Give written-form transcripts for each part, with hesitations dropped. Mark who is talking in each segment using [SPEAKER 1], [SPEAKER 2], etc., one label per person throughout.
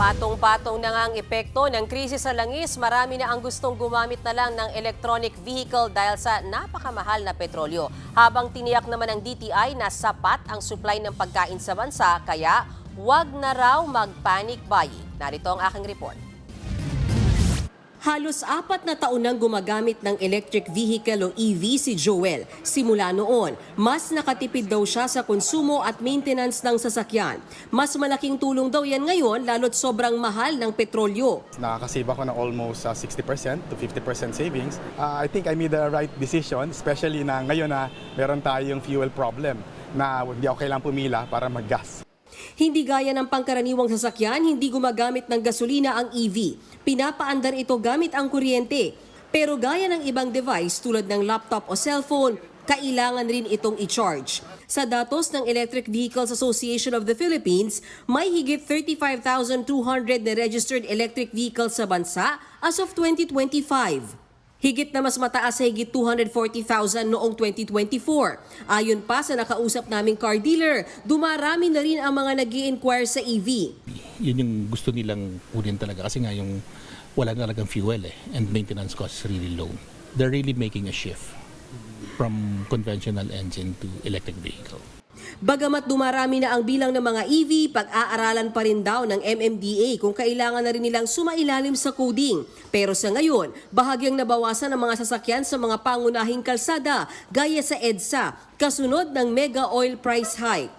[SPEAKER 1] Patong-patong na nga ang epekto ng krisis sa langis. Marami na ang gustong gumamit na lang ng electronic vehicle dahil sa napakamahal na petrolyo. Habang tiniyak naman ng DTI na sapat ang supply ng pagkain sa bansa, kaya huwag na raw mag-panic buying. Narito ang aking report. Halos 4 na taon nang gumagamit ng electric vehicle o EV si Joel. Simula noon, mas nakatipid daw siya sa konsumo at maintenance ng sasakyan. Mas malaking tulong daw yan ngayon lalo't sobrang mahal ng petrolyo.
[SPEAKER 2] Nakakasave ako ng almost 60% to 50% savings. I think I made the right decision, especially na ngayon na meron tayong fuel problem na hindi ako kailangang pumila para mag-gas.
[SPEAKER 1] Hindi gaya ng pangkaraniwang sasakyan, hindi gumagamit ng gasolina ang EV. Pinapaandar ito gamit ang kuryente. Pero gaya ng ibang device tulad ng laptop o cellphone, kailangan rin itong i-charge. Sa datos ng Electric Vehicles Association of the Philippines, may higit 35,200 na registered electric vehicles sa bansa as of 2025. Higit na mas mataas sa higit 240,000 noong 2024. Ayon pa sa nakausap naming car dealer, dumarami na rin ang mga nag-i-inquire sa EV.
[SPEAKER 3] Yun yung gusto nilang kunin talaga kasi nga yung wala na talagang fuel and maintenance costs really low. They're really making a shift from conventional engine to electric vehicle.
[SPEAKER 1] Bagamat dumarami na ang bilang ng mga EV, pag-aaralan pa rin daw ng MMDA kung kailangan na rin nilang sumailalim sa coding. Pero sa ngayon, bahagyang nabawasan ang mga sasakyan sa mga pangunahing kalsada gaya sa EDSA, kasunod ng mega oil price hike.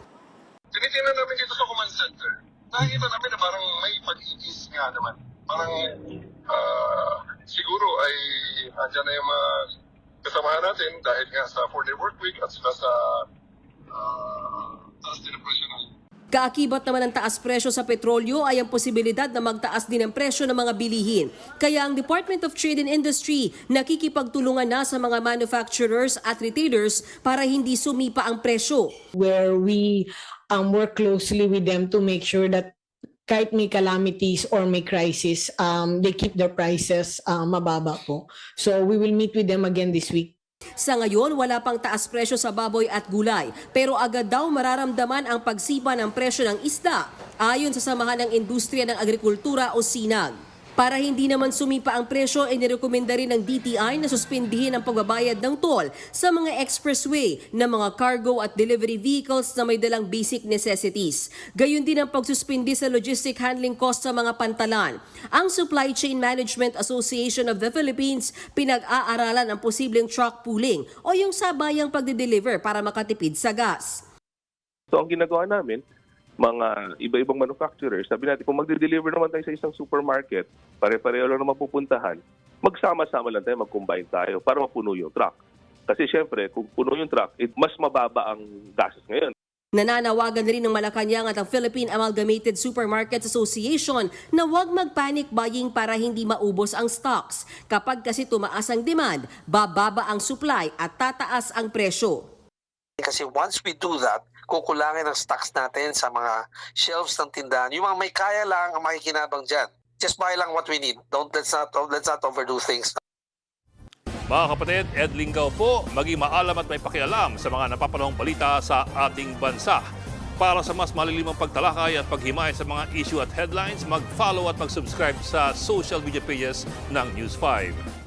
[SPEAKER 4] Tinitingnan namin dito sa command center. Nakikita namin na parang may pag-iis nga naman. Parang siguro ay andyan na yung mga kasamahan natin dahil nga sa 4-day work week at saka sa taas din ang presyo ng
[SPEAKER 1] Kaakibat naman ng taas presyo sa petrolyo ay ang posibilidad na magtaas din ang presyo ng mga bilihin. Kaya ang Department of Trade and Industry nakikipagtulungan na sa mga manufacturers at retailers para hindi sumipa ang presyo.
[SPEAKER 5] Where we work closely with them to make sure that kahit may calamities or may crisis, they keep their prices mababa po. So we will meet with them again this week.
[SPEAKER 1] Sa ngayon, wala pang taas presyo sa baboy at gulay, pero agad daw mararamdaman ang pagsipa ng presyo ng isda, ayon sa Samahan ng Industriya ng Agrikultura o SINAG. Para hindi naman sumipa ang presyo, inirekomenda rin ng DTI na suspindihin ang pagbabayad ng toll sa mga expressway na mga cargo at delivery vehicles na may dalang basic necessities. Gayon din ang pagsuspindi sa logistic handling cost sa mga pantalan. Ang Supply Chain Management Association of the Philippines pinag-aaralan ang posibleng truck pooling o yung sabayang pagde-deliver para makatipid sa gas.
[SPEAKER 6] So ang ginagawa namin, mga iba-ibang manufacturers, sabi natin, kung magde-deliver naman tayo sa isang supermarket, pare-pareho lang naman pupuntahan, magsama-sama lang tayo, mag-combine tayo para mapuno yung truck. Kasi syempre, kung puno yung truck, mas mababa ang gastos ngayon.
[SPEAKER 1] Nananawagan rin ng Malacanang at ang Philippine Amalgamated Supermarkets Association na huwag mag-panic buying para hindi maubos ang stocks. Kapag kasi tumaas ang demand, bababa ang supply at tataas ang presyo.
[SPEAKER 7] Kasi once we do that, kukulangin ang stocks natin sa mga shelves ng tindahan. Yung mga may kaya lang ang makikinabang dyan. Just buy lang what we need. Let's not overdo things.
[SPEAKER 8] Mga kapatid, Ed Lingaw po, maging maalam at may pakialam sa mga napapanahong balita sa ating bansa. Para sa mas malilimang pagtalakay at paghimay sa mga issue at headlines, mag-follow at mag-subscribe sa social media pages ng News 5.